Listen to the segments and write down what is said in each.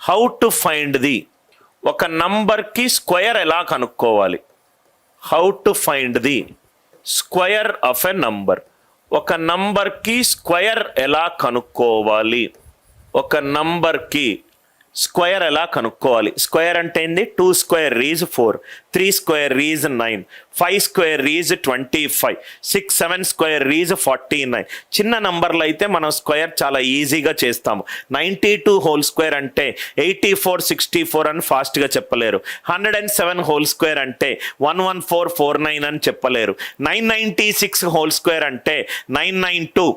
How to find the ఒక నంబర్కి square ఎలా కనుక్కోవాలి. How to find the square of a number. ఒక నంబర్కి స్క్వేర్ ఎలా కనుక్కోవాలి. ఒక నంబర్కి స్క్వేర్ ఎలా కనుక్కోవాలి. స్క్వేర్ అంటే ఏంది? 2 square is 4, 3 square is 9, 5 square is 25, 6 7 square is 49. చిన్న నంబర్లు అయితే మనం స్క్వేర్ చాలా ఈజీగా చేస్తాము. 92 హోల్ స్క్వేర్ అంటే 84 64 అని ఫాస్ట్గా చెప్పలేరు. 107 హోల్ స్క్వేర్ అంటే 11449 అని చెప్పలేరు. 996 హోల్ స్క్వేర్ అంటే 992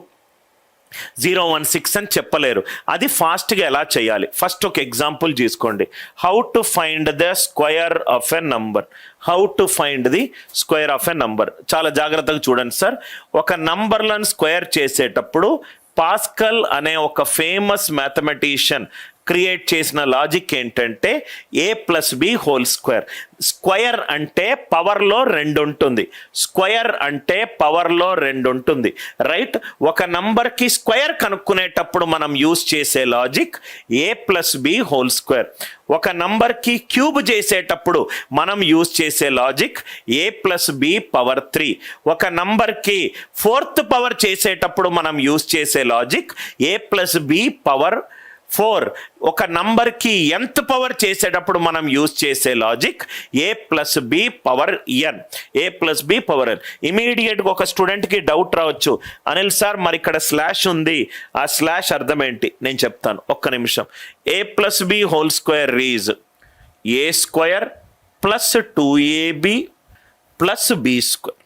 016 అని చెప్పలేరు. అది ఫాస్ట్గా ఎలా చేయాలి? ఫస్ట్ ఒక ఎగ్జాంపుల్ తీసుకోండి. How to find the square of a number. How to find the square of a number. చాలా జాగ్రత్తగా చూడండి సార్. ఒక నంబర్లను స్క్వేర్ చేసేటప్పుడు పాస్కల్ అనే ఒక ఫేమస్ మ్యాథమెటిషియన్ క్రియేట్ చేసిన లాజిక్ ఏంటంటే a plus B whole square. Square అంటే పవర్లో 2 ఉంటుంది. స్క్వేర్ అంటే పవర్లో 2 ఉంటుంది. రైట్? ఒక నంబర్కి స్క్వేర్ కనుక్కునేటప్పుడు మనం యూజ్ చేసే logic a plus B whole square. ఒక నంబర్కి క్యూబ్ చేసేటప్పుడు మనం యూజ్ చేసే logic a plus B power 3. ఒక నంబర్కి 4th పవర్ చేసేటప్పుడు మనం యూజ్ చేసే logic a plus B power 4. ఒక నంబర్కి nth పవర్ చేసేటప్పుడు మనం యూజ్ చేసే logic a plus B power n. a plus B power n. ఇమీడియట్గా ఒక స్టూడెంట్కి డౌట్ రావచ్చు, అనిల్ సార్ మరి ఇక్కడ స్లాష్ ఉంది, ఆ స్లాష్ అర్థం ఏంటి? నేను చెప్తాను, ఒక్క నిమిషం. a plus B whole square is a square plus 2ab plus B square.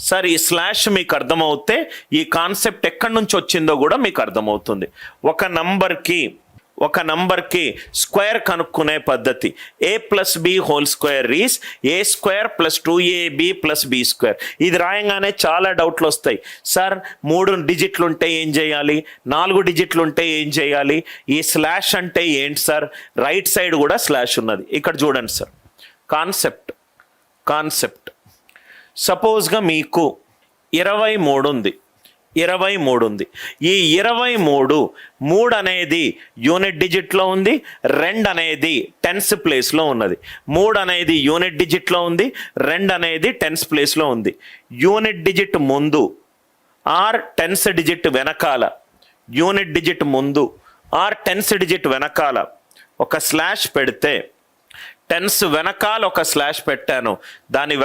Sir ఈ స్లాష్ మీకు అర్థమవుతే ఈ కాన్సెప్ట్ ఎక్కడి నుంచి వచ్చిందో కూడా మీకు అర్థమవుతుంది. ఒక నంబర్కి స్క్వేర్ కనుక్కునే పద్ధతి a plus B whole square is a square plus 2ab plus B square. ఇది రాయంగానే చాలా డౌట్లు వస్తాయి. సార్ 3 డిజిట్లు ఉంటే ఏం చేయాలి, 4 డిజిట్లు ఉంటే ఏం చేయాలి, ఈ స్లాష్ అంటే ఏంటి సార్? రైట్ సైడ్ కూడా స్లాష్ ఉన్నది. ఇక్కడ చూడండి సార్, కాన్సెప్ట్ సపోజ్గా మీకు 23 ఉంది. ఈ 23 అనేది యూనిట్ డిజిట్లో ఉంది, 2 అనేది టెన్స్ ప్లేస్లో ఉన్నది. 3 అనేది యూనిట్ డిజిట్లో ఉంది, 2 అనేది టెన్స్ ప్లేస్లో ఉంది. యూనిట్ డిజిట్ ముందు ఆర్ టెన్స్ డిజిట్ వెనకాల, యూనిట్ డిజిట్ ముందు ఆర్ టెన్స్ డిజిట్ వెనకాల ఒక స్లాష్ పెడితే, టెన్స్ వెనకాల ఒక స్లాష్ పెట్టాను, దాని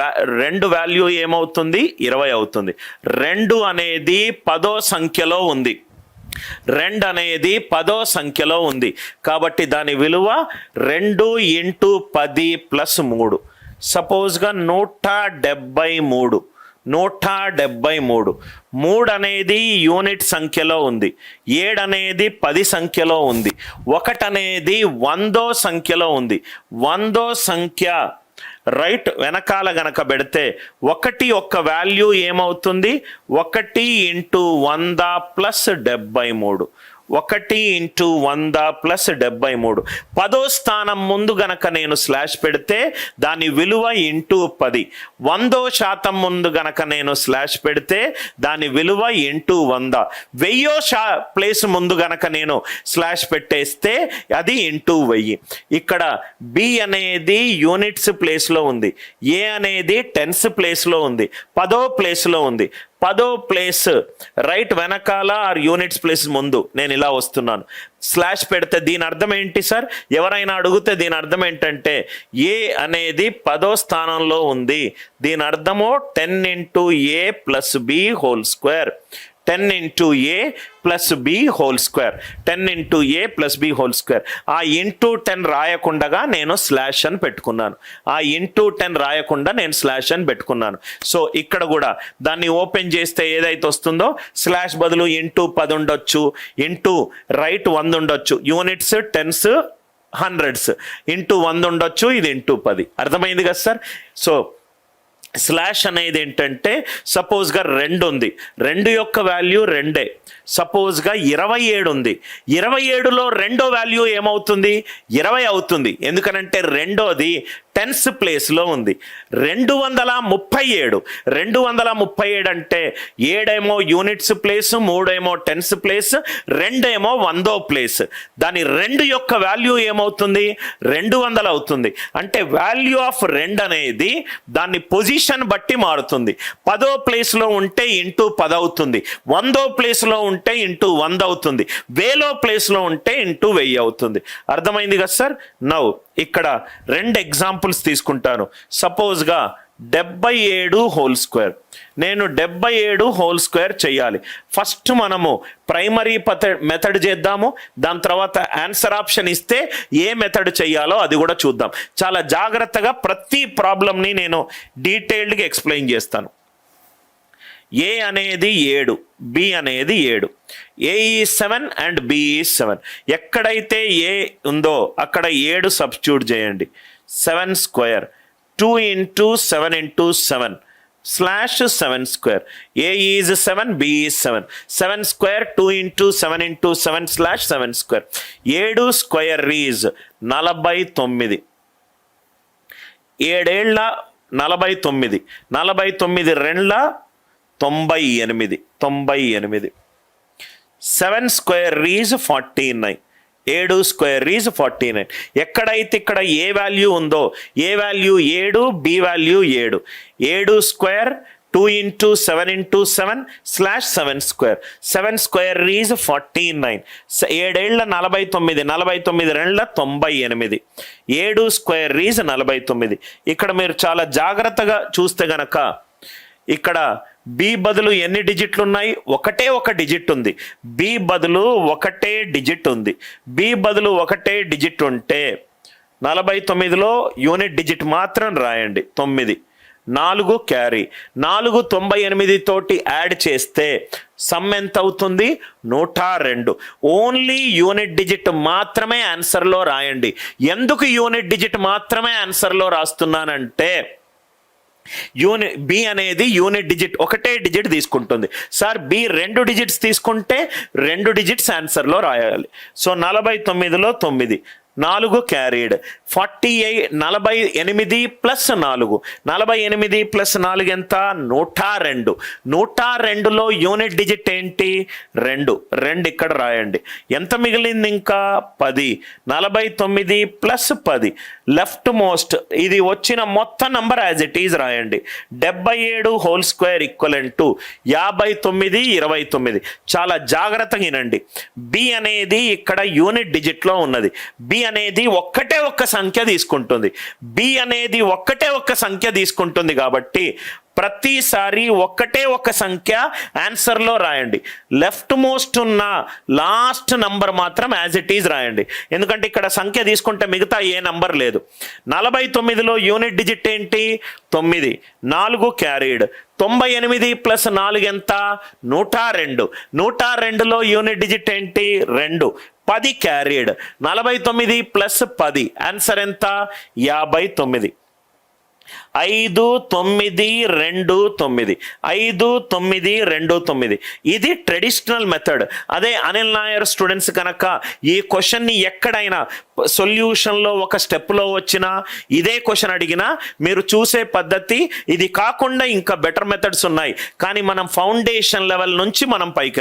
2 వాల్యూ ఏమవుతుంది? 20 అవుతుంది. 2 అనేది 10వ సంఖ్యలో ఉంది. 2 అనేది 10వ సంఖ్యలో ఉంది కాబట్టి దాని విలువ 2 × 10 + 3. సపోజ్గా 173. 3 అనేది యూనిట్ సంఖ్యలో ఉంది, 7 అనేది 10 సంఖ్యలో ఉంది, 1 అనేది 100వ సంఖ్యలో ఉంది. 100వ సంఖ్య రైట్ వెనకాల గనక పెడితే 1 యొక్క వాల్యూ ఏమవుతుంది? 1 × 100 + 73. 1 × 100 + 73. 10వ స్థానం ముందు గనక నేను స్లాష్ పెడితే దాని విలువ × 10. 100% ముందు గనక నేను స్లాష్ పెడితే దాని విలువ × 100. 1000వ ప్లేస్ ముందు గనక నేను స్లాష్ పెట్టేస్తే అది × 1000. ఇక్కడ బి అనేది యూనిట్స్ ప్లేస్లో ఉంది, ఏ అనేది టెన్స్ ప్లేస్లో ఉంది, 10వ ప్లేస్లో ఉంది. 10వ ప్లేస్ రైట్ వెనకాల ఆర్ యూనిట్స్ ప్లేస్ ముందు నేను ఇలా వస్తున్నాను. స్లాష్ పెడితే దీని అర్థం ఏంటి సార్? ఎవరైనా అడిగితే దీని అర్థం ఏంటంటే ఏ అనేది 10వ స్థానంలో ఉంది. దీని అర్థము 10 × a + b whole square. 10 × a + b whole square. 10 × a + b whole square. ఆ × 10 రాయకుండా నేను స్లాష్ అని పెట్టుకున్నాను. ఆ × 10 రాయకుండా నేను స్లాష్ అని పెట్టుకున్నాను. సో ఇక్కడ కూడా దాన్ని ఓపెన్ చేస్తే ఏదైతే వస్తుందో స్లాష్ బదులు × 10 ఉండొచ్చు, రైట్ 100 ఉండొచ్చు, యూనిట్స్ టెన్స్ హండ్రెడ్స్, × 100 ఉండొచ్చు, ఇది × 10. అర్థమైంది కదా సార్? సో స్లాష్ అనేది ఏంటంటే సపోజ్గా 2 ఉంది, 2 యొక్క వాల్యూ 2. సపోజ్గా 27 ఉంది, 27లో 2వ వాల్యూ ఏమవుతుంది? 20 అవుతుంది. ఎందుకనంటే 2వది టెన్స్ ప్లేస్లో ఉంది. 237 237 అంటే 7 ఏమో యూనిట్స్ ప్లేస్, 3 ఏమో టెన్స్ ప్లేస్, 2 ఏమో 100వ ప్లేస్. దాని 2 యొక్క వాల్యూ ఏమవుతుంది? 200 అవుతుంది. అంటే వాల్యూ ఆఫ్ 2 అనేది దాన్ని పొజిషన్ బట్టి మారుతుంది. 10వ ప్లేస్లో ఉంటే ఇంటూ 10 అవుతుంది, 100వ ప్లేస్లో ఉంటే ఇంటూ 100 అవుతుంది, 1000వ ప్లేస్లో ఉంటే ఇంటూ 1000 అవుతుంది. అర్థమైంది కదా సార్? నౌ ఇక్కడ 2 ఎగ్జాంపుల్స్ తీసుకుంటాను. సపోజ్గా 77 హోల్ స్క్వేర్. నేను 77 హోల్ స్క్వేర్ చేయాలి. ఫస్ట్ మనము ప్రైమరీ మెథడ్ చేద్దాము, దాని తర్వాత ఆన్సర్ ఆప్షన్ ఇస్తే ఏ మెథడ్ చేయాలో అది కూడా చూద్దాం. చాలా జాగ్రత్తగా ప్రతి ప్రాబ్లంని నేను డీటెయిల్డ్గా ఎక్స్ప్లెయిన్ చేస్తాను. ఏ అనేది 7, బి అనేది 7. A is 7 and B is 7. ఎక్కడైతే ఏ ఉందో అక్కడ 7 సబ్స్టిట్యూట్ చేయండి. 7 square 2 into 7 into 7 slash 7 square. A is 7, B is 7. 7 square 2 into 7 into 7 slash 7 square. 7 square is 49. 7 ఏళ్ళ 49, 49 రెండ్ల 98. 7 స్క్వేర్ ఈజ్ 49. 7 square is 49. ఎక్కడైతే ఇక్కడ ఏ వాల్యూ ఉందో A value 7, B value 7. 7 square 2 into 7 into 7 slash 7 square. 7 square is 49. 7 ఏళ్ళ 49, 49 రెండ్ల 98. 7 square is 49. ఇక్కడ మీరు చాలా జాగ్రత్తగా చూస్తే గనక ఇక్కడ బి బదులు ఎన్ని డిజిట్లు ఉన్నాయి? ఒకటే ఒక డిజిట్ ఉంది. బి బదులు ఒకటే డిజిట్ ఉంది. బి బదులు ఒకటే డిజిట్ ఉంటే 49లో యూనిట్ డిజిట్ మాత్రం రాయండి 9. 4 క్యారీ. 4 98 తోటి యాడ్ చేస్తే సమ్ ఎంత అవుతుంది? 102. ఓన్లీ యూనిట్ డిజిట్ మాత్రమే ఆన్సర్లో రాయండి. ఎందుకు యూనిట్ డిజిట్ మాత్రమే ఆన్సర్లో రాస్తున్నానంటే బి అనేది యూనిట్ డిజిట్ ఒకటే డిజిట్ తీసుకుంటుంది. సార్ బి 2 డిజిట్స్ తీసుకుంటే 2 డిజిట్స్ ఆన్సర్లో రాయాలి. సో 49లో 9, 4 క్యారీడ్. 48 ప్లస్ 4, 48 ప్లస్ 4 ఎంత? 102. 102లో యూనిట్ డిజిట్ ఏంటి? 2. ఇక్కడ రాయండి. ఎంత మిగిలింది ఇంకా? 10. 49 ప్లస్ 10 లెఫ్ట్ మోస్ట్ ఇది వచ్చిన మొత్తం నంబర్ యాజ్ ఇట్ ఈజ్ రాయండి. 77 హోల్ స్క్వేర్ ఈక్వలెంట్ టు 59, 29. చాలా జాగ్రత్తగా వినండి. బి అనేది ఇక్కడ యూనిట్ డిజిట్లో ఉన్నది. బి అనేది ఒక్కటే ఒక్క సంఖ్య తీసుకుంటుంది. బి అనేది ఒక్కటే ఒక్క సంఖ్య తీసుకుంటుంది కాబట్టి ప్రతిసారి ఒక్కటే ఒక్క సంఖ్య ఆన్సర్లో రాయండి. లెఫ్ట్ మోస్ట్ ఉన్న లాస్ట్ నంబర్ మాత్రం యాజ్ ఇట్ ఈజ్ రాయండి. ఎందుకంటే ఇక్కడ సంఖ్య తీసుకుంటే మిగతా ఏ నంబర్ లేదు. 49లో యూనిట్ డిజిట్ ఏంటి? 9. 4 క్యారీడ్. 98 ప్లస్ 4 ఎంత? 102. 102లో యూనిట్ డిజిట్ ఏంటి? 2. 10 క్యారీడ్. 49 ప్లస్ 10 ఆన్సర్ ఎంత? 59. 5, 9, 2, 9. 5, 9, 2, 9. ఇది ట్రెడిషనల్ మెథడ్. అదే అనిల్ నాయర్ స్టూడెంట్స్ కనుక ఈ క్వశ్చన్ని ఎక్కడైనా సొల్యూషన్లో ఒక స్టెప్లో వచ్చినా ఇదే క్వశ్చన్ అడిగినా మీరు చూసే పద్ధతి ఇది కాకుండా ఇంకా బెటర్ మెథడ్స్ ఉన్నాయి. కానీ మనం ఫౌండేషన్ లెవెల్ నుంచి మనం పైకి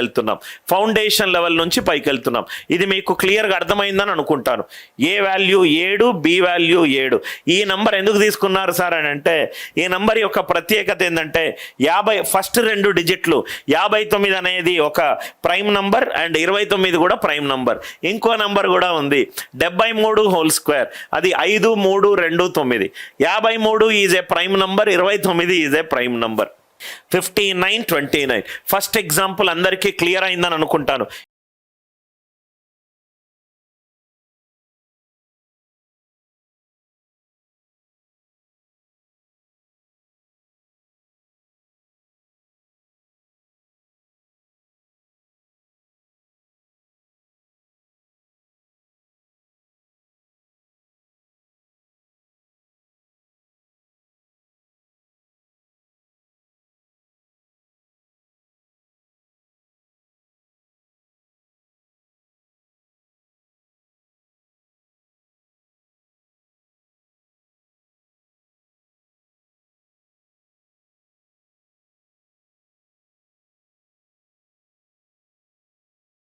వెళ్తున్నాం. ఇది మీకు క్లియర్గా అర్థమైందని అనుకుంటాను. ఏ వాల్యూ 7, బి వాల్యూ 7. ఈ నంబర్ ఎందుకు తీసుకున్నారు సార్ అని అంటే ఈ నంబర్ యొక్క ప్రత్యేకత ఏంటంటే 50 ఫస్ట్ 2 డిజిట్లు 59 అనేది ఒక ప్రైమ్ నంబర్ అండ్ 29 కూడా ప్రైమ్ నంబర్. ఇంకో నంబర్ కూడా ఉంది 73 హోల్ స్క్వేర్, అది 5, 3, 2, 9. 53 is a prime number, 29 is a prime number. 59, 29. First example అందరికీ క్లియర్ అయిందని అనుకుంటాను.